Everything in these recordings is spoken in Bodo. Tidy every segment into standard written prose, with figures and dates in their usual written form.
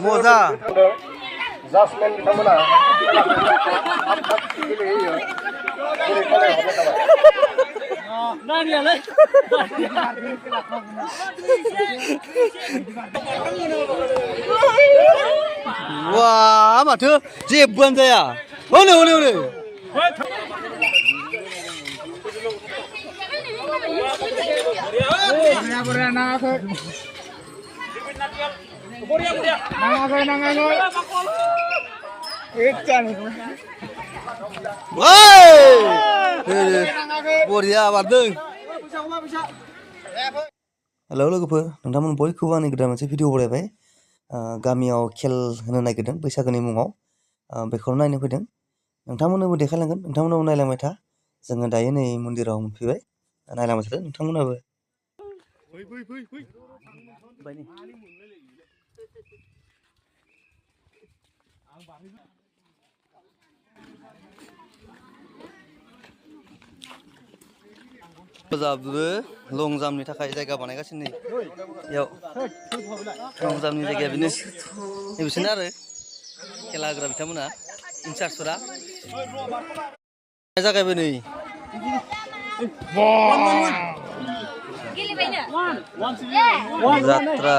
मोजा जासमेन बिथांमोना गेलेहोयो जेरै खालाय हरनाय थाबाय wah माथो जेबोआनो जाया हनै हनै हनै बरिया बारदों हेलौ लोगोफोर नोंथांमोन बयखौबो आंनि गोदान मोनसे भिडिअ बरायबाय गामियाव खेल होनो नागिरदों बैसागोनि मुङाव बेखौनो नायनो फैदों नोंथांमोननोबो देखायलांगोन नोंथांमोनाबो नायलांबाय था जोङो दायो नै मन्दिराव मोनफैबाय नायलांबाय थादो नोंथांमोनाबो जाबो लं जाम्पनि थाखाय जायगा बानायगासिनो याव लं जाम्पनि जायगाया बेनो बिसोरनो आरो खेला होग्रा बिथांमोना इनचार्जफोरा जागायबाय नै जात्रा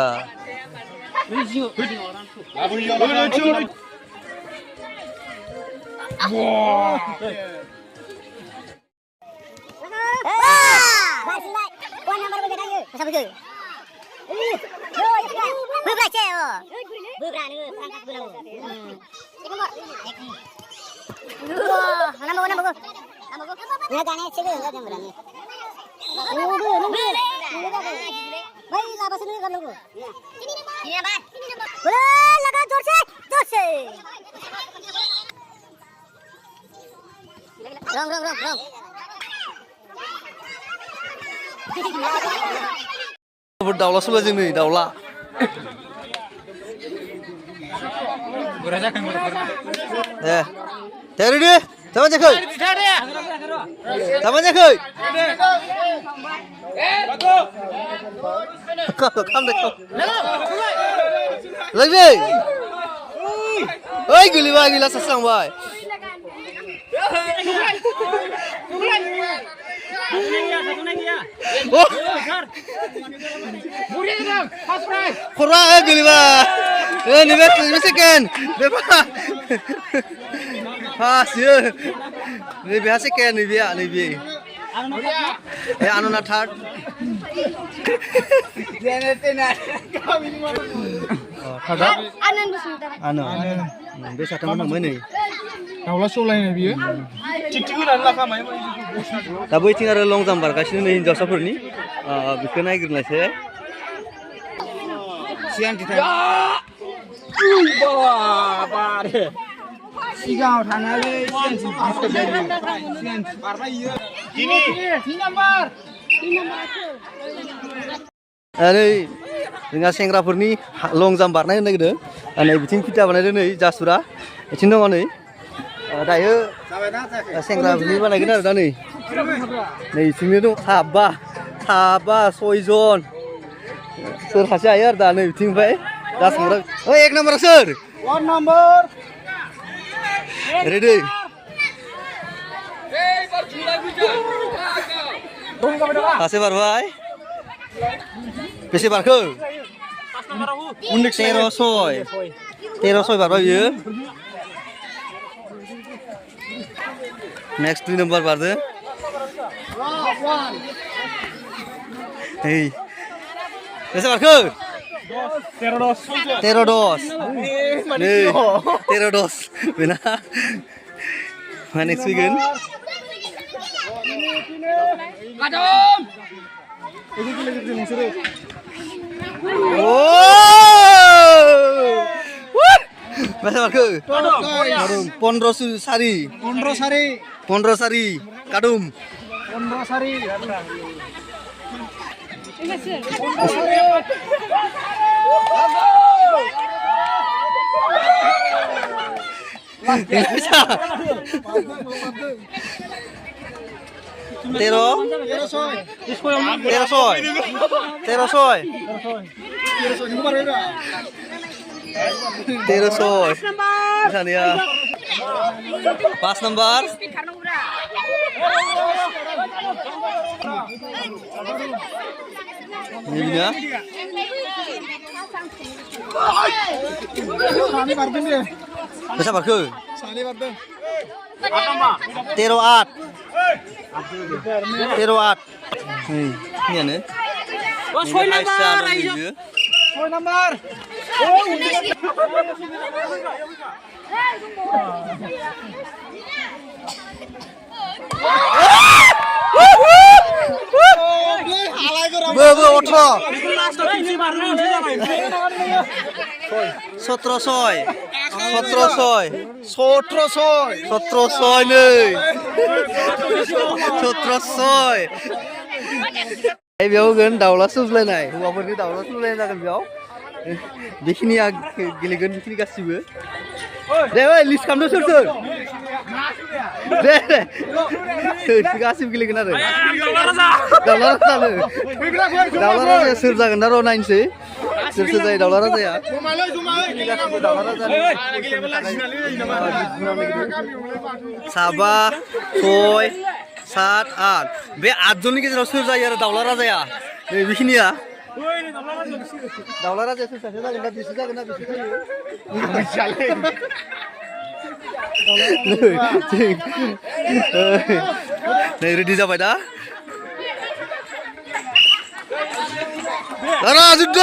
दाउला सौलाय जों नै दाउला दे रेडि जाबाय जायाखै जाबाय जायाखै लोगो ओइ गोलैबाय गैला सास्रांबाय खरा गोलैबाय नैबे सेकेन्ड फासयो नैबेहा सेकेन्ड नैबेया नैबे आनना थार्ड बे साथाम दंमोन नै दाउला सौलायनाय बियो टिकटिक होनानै लाखामाय दा बैथिं आरो लं जाम्प बारगासिनो नै हिनजावसाफोरनि बेखौ नायग्रोनायसै सिगाङाव थानानै ओरै जोंहा सेंग्राफोरनि लं जाम्प बारनाय होनो नागिरदों नै बिथिं फिथा बानायदों नै जासुरा बिथिं दङ नै दायो सेंग्राफोरनि बानायगोन आरो दा नै बिथिंनो दं साबा सयजन सोर सासे हायो आरो दा नै बिथिंनिफ्राय जासुरा एक नाम्बारा सोर रेडि सासे बारबाय बेसे बारखो 13 बारबाय बियो नेक्स्ट 2 नम्बर बारदो hey बेसे बारखो 13 बेना मा नेक्स्ट फैगोन बेसे बारखो 15 सारि कादुम 15 सारि 1300 Sania 5 number ini ya Sani barden dia. bisa barke Sani barden. 08 ini ane Oh, 6 number ayo. 6 number. Be 18 Last time ini baru nanti jalan. 17 बेयाव होगोन दाउला सौज्लायनाय हौवाफोरनि दाउला सौज्लायनाय जागोन बेयाव बेखिनिया गेलेगोन बेखिनि गासिबो दे ओइ लिस्ट खालामदो सोर सोर दे गासिबो गेलेगोन आरो दाउला राजाया सोर जागोन दा र' नायनोसै सोर सोर जायो दाउला राजाया साबा 6 7 8 बे 8 जननि गेजेराव सोर जायो आरो दाउला राजाया नै बेखिनिया दाउला राजाया सोर सासे जागोन दा बिसोर जागोन ना बिसोर नै रेडि जाबाय दा दाना जुद्ध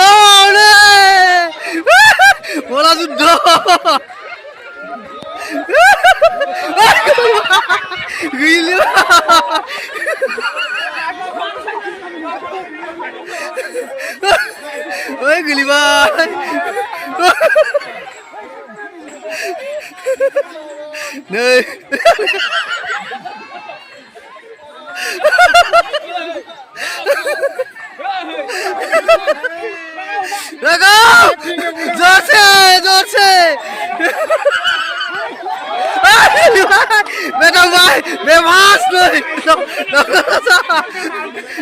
मला जुद्ध गैला ओइ गोलैबाय नै Raga! Jorse! Betul boy, bebas tuh.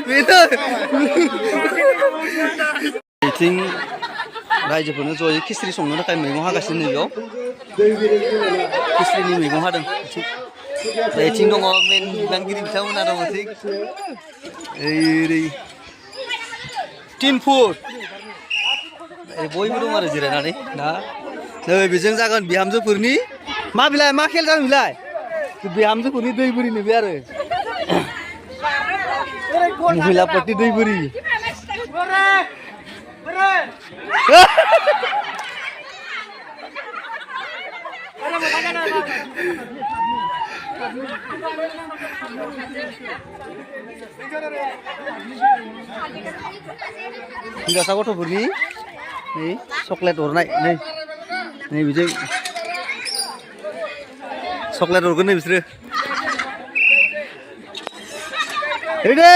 Betul. Meeting रायजोफोरनो जयै खिस्रि संनो थाखाय मैगं हागासिनो बेयाव खिस्रिनि मैगं हादों बेथिं दङ मेन बिबानगिरि बिथांमोना दङ थिग ओरै टिम फुड बयबो दं आरो जिरायनानै दा नै बेजों जागोन बिहामजोफोरनि मा बिलाय मा खेल जागोन बिलाय बिहामजोफोरनि दै बोरिनो बे आरो महिलाफोरनि दै बोरि हिनजावसा गथ'फोरनि नै चक्लेट हरनाय नै बिजों चक्लेट हरगोन नै बिसोरो रेडि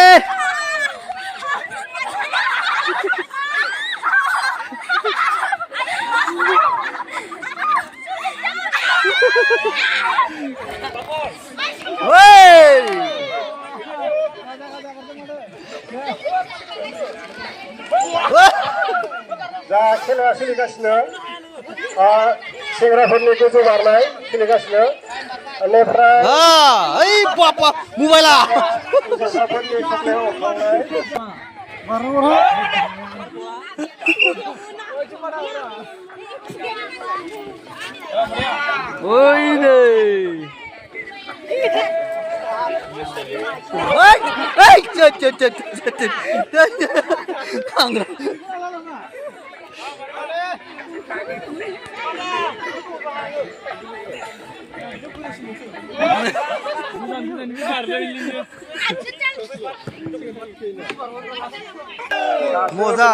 자 खेला सोलिगासिनो सेंग्राफोरनि गोजौ बारनाय सोलिगासिनो बेनिफ्राय ओइ बापा मबाइला हिनजावसाफोरनि चक्लेट अरखावनाय ओइ नै ओइ खांग्रा मोजा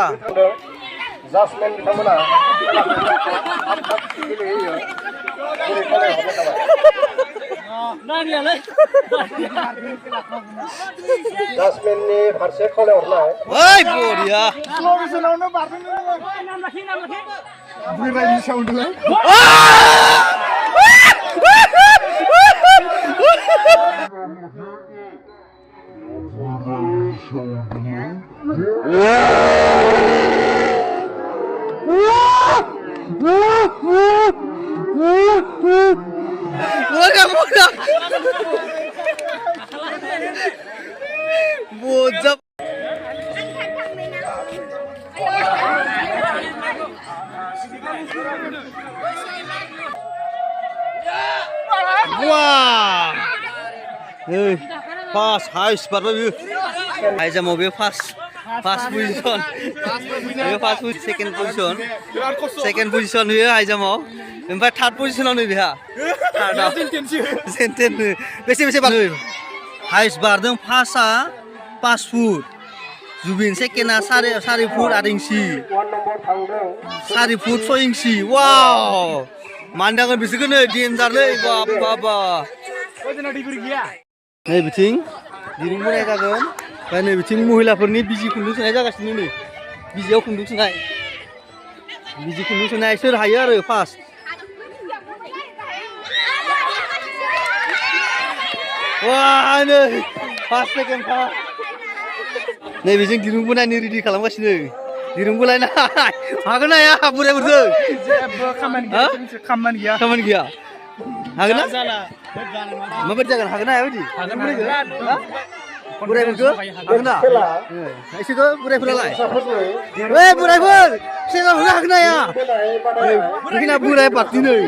जासमेन बिथांमोना गेलेहोयो जेरै खावलायहरनाय जाबाय जासमेननि फारसे खावलायहरनाय ओइ बरिया Slow-motionआवनो बारदों बेरायनि साउन्डलाय Yeah! Murah, murah. Bojap. Wah. Pas, high spot lagi. High jam mobil pas. Pas position. Dia pas position, second position. Second position dia high jam mau. Empat third position nih dia. Senten. Besi bang. High bar dong pasa pas foot. Zubin second sari foot ada ingsi. Sari foot so ingsi. Wow. Mandangan bisa kena diantar le. Baba. Nih biting. Diring pun ada kan. Kan nih biting महिलाफोरनि बिजि खुन्दुं सुनाय जागासिनो नै. बिजियाव खुन्दुं सुनाय. बिजि खुन्दुं सुनाय सोर हायो आरो first. Wah, nih, pas second pas. Nih, bijing dirung bulan ini ready खालामगासिनो. Dirung bulan naik. Hagen ya, burai berdua. खामानि गैया Kaman gaya. Hagen na? Ma berjalan hagen ya, budi. Burai berdua. Hagen na? Isi tu burai beralai. Weh, burai ber. Saya nggak hagen ya. Mungkin aku burai pasti nih.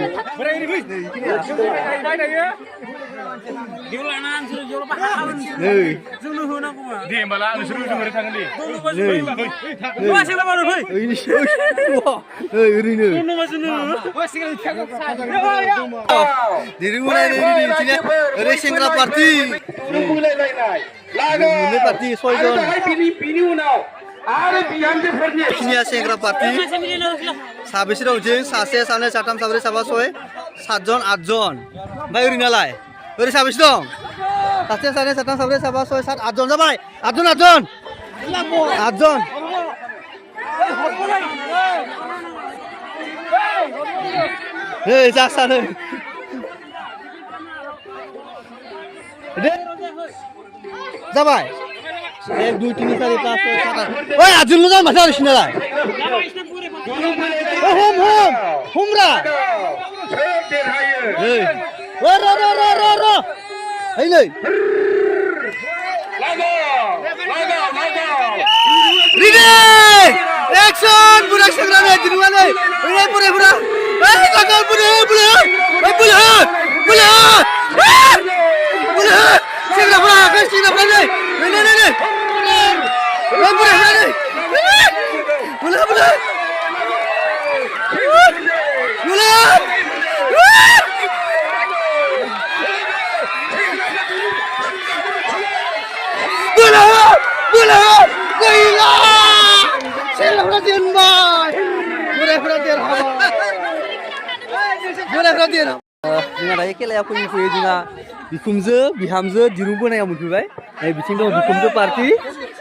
Diulanan suruh jual paham. Suruh huna kuma. Dia malah suruh mereka tangan dia Wah, sila baru hoi. Ini wah, ini nih. Suruh masuk. Wah, sila cakap Diri mulai dari sini. Racing club party. Ini party soidon. Ini racing club party. Sabis itu ujung, sase, sane, satam, sabri, sabas, soy, 7 jon, 8 jon. Baik ini nalai. Beri sabis dong. Sase, sane, satam, sabri, sabas, soy, 7, 8 jon. Sampai 8 jon, 8 jon. 8 jon. Hei, jaksa nih. Sampai 1, 2, 3, 4, 5, 6, 7. Woi, ajun lu kan masih harus sini lah. Humra. Hei. Ro. Hei nih. Ride. Action, burak segera nih, jenuan nih. Ini pura. Lagal burak. Segera burak nih. Nih. Burak nih. Burak. Bulat. Gila. Saya perhatian bay. Burak perhatian apa? Burak perhatian. Dengan raya kelai aku info juga bikumze, bihamze dirumbu na yang muncul bay. Bikin dong bikumze party.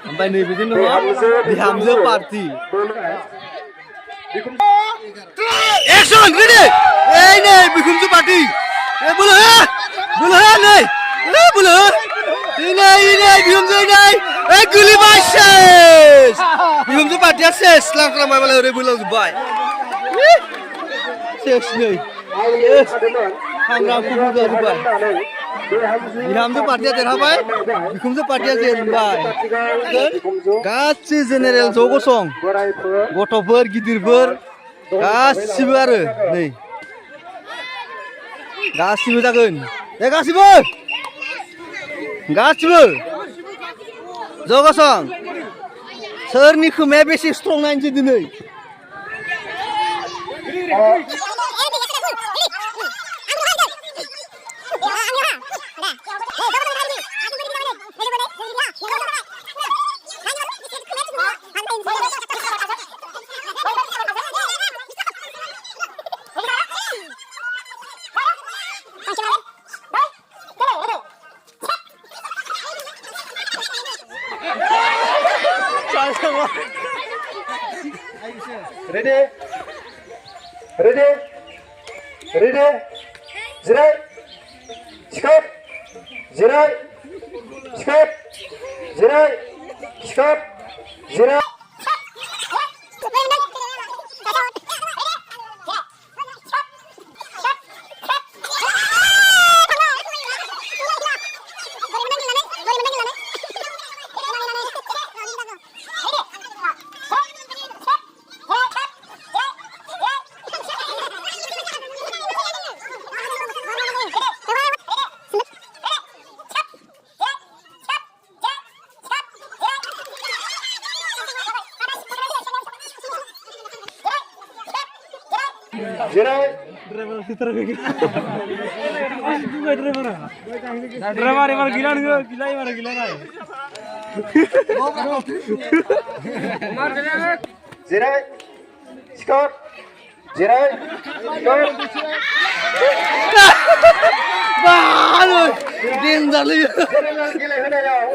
Sampai nih bikin dong bihamze party. Action, ready? Ini bikumze party. Bulat nih. Bulat. Ini bikumze nih. Guli basis. Bikumze party ses. Lang main malah udah bulan Dubai. Ses nih. Hangram kubu Dubai. Bihamze party terhabai. Bikumze party terhabai. Gaci general jogo song. Gotofोर गिदिरफोर गासिबो आरो नै गासिबो जागोन गासिबो जगसं सोरनि खोमाया बेसे स्ट्रं नायनोसै दिनै Ready, jirai, sikap, jirai, जिराय Drama ebar gila nih, gila ebar gila nih. जिराय स्कट जिराय स्कट Baru dintar lagi. गेलेहोनायाव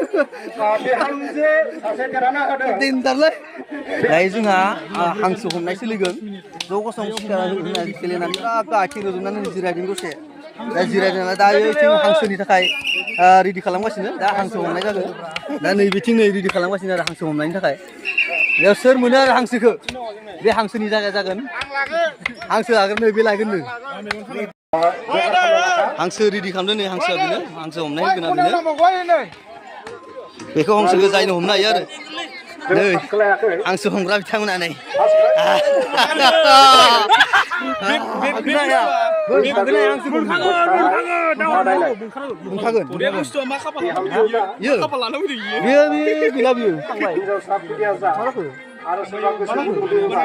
बिहामजो सासे देरहाना होदों Dintar lagi. Dahi जोंहा हांसो हमनाय सोलिगोन ज' गसं सिखारनानै गेलेनानै आथिं रोजोबनानै जिरायदों दसे दा जिरायनानै दायो बिथिं हांसोनि थाखाय रेडि खालामगासिनो दा हांसो हमनाय जागोन दा नैबेथिं नै रेडि खालामगासिनो आरो हांसो हमनायनि थाखाय बेयाव सोर मोनो आरो हांसोखौ बे हांसोनि जायगा जागोन हांसो लागोन नै बे लागोन हांसो रेडि खालामदों नै हांसोआ बेनो हांसो हमनाय होगोन बेनो बेखौ हांसोखौ जायनो हमनो हायो आरो नै हांसो हमग्रा बिथांमोना नै बे बुस्थुआ मा खाफाल लाना फैदों बियो गैला बियो हिनजावसा खुदिया जा आरो सोरबा गोसो गुदुंबा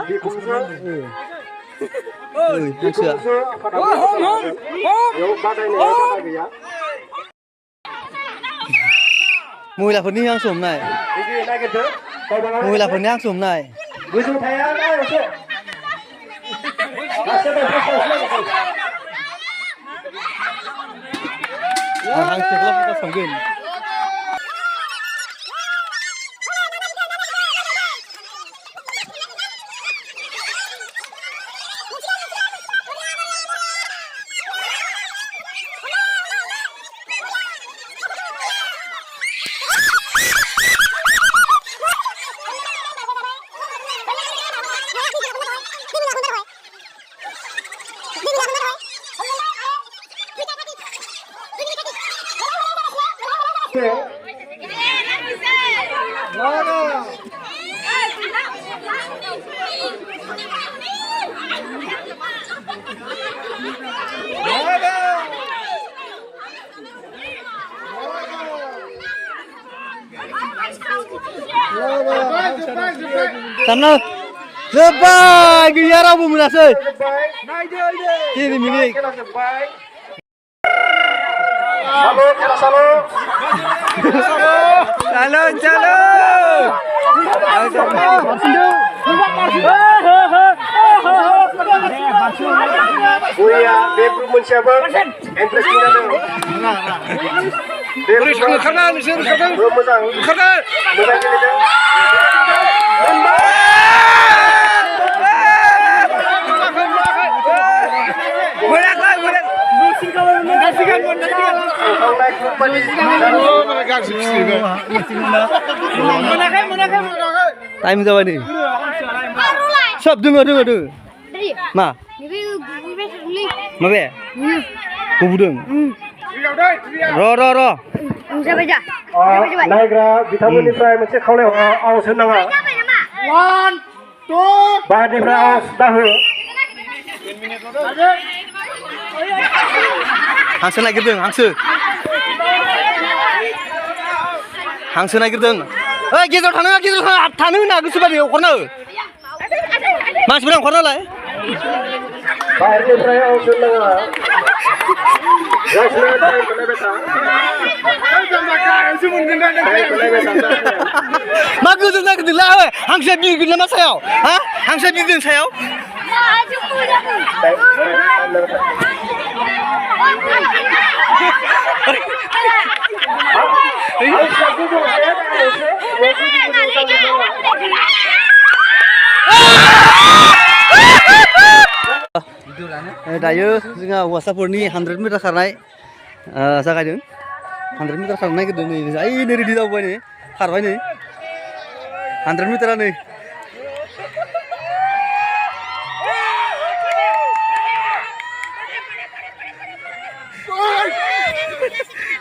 बिखुनजो हांसोआ बेयाव बादायनाया बादा गैया महिलाफोरनि हांसो हमनाय बिदि नागिरदो महिलाफोरनि हांसो हमनाय गोजौ थाया ना एसे हांसोखौल' फकास खालामगोन Sana Lebay gaya rabu menasai Kiri minik Halo, kira salo. Buya, bebru mensiapa? Interesting ada. Bebru karena nusir karena belum menang. Menang gini kan? Time जाबाय नै सब दोङो मा माबे गबुदों र नायग्रा बिथांमोननिफ्राय मोनसे खावलाय आवाज होनाङा 1 2 बाहारनिफ्राय आवाज दाहो हांसो नागिरदों हांसो नागिरदों ओइ गेजेराव थानो होना गोसोबादि हरनो मानसिफोरा हरनालाय बाहारनिफ्राय आवाज होनाङा गासिबो टाइम बोलायबाय था मा गोजौ नागिरदोंला ओइ हांसोआ बिरगोन नामा सायाव हा हांसोआ बिरदों सायाव दायो जोंहा हौवासाफोरनि 100 मिटार खारनाय जागायदों 100 मिटार खारनो नागिरदों नै ओइ नै रेडि जाबाय नै खारबाय नै 100 मिटारा नै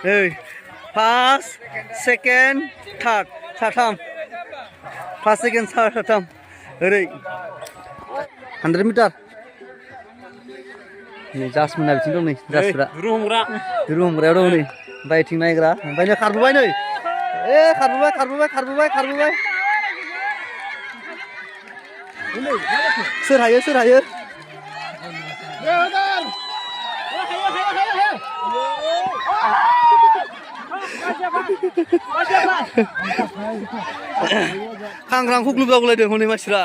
Hey, pass, second, third, satam. Pass, second, third, satam. Hei, 100 meter. Ini jas mana bikin dong nih, jas berak. Dulu umrah dong nih. Baik tinggal igra, banyak karbu nih. Karbu. Seraya. खांग्रां खुग्लुब जागुलायदों हनै मानसिफ्रा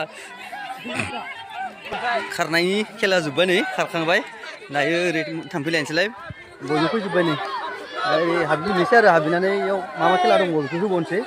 खारनायनि खेला जोब्बाय नै खारखांबाय दायो ओरै थांफैलायनोसैलाय बयबो फैजोब्बाय नै हाबबिनोसै आरो हाबबिनानै इयाव मा मा खेला दङ बेखौ होबावनोसै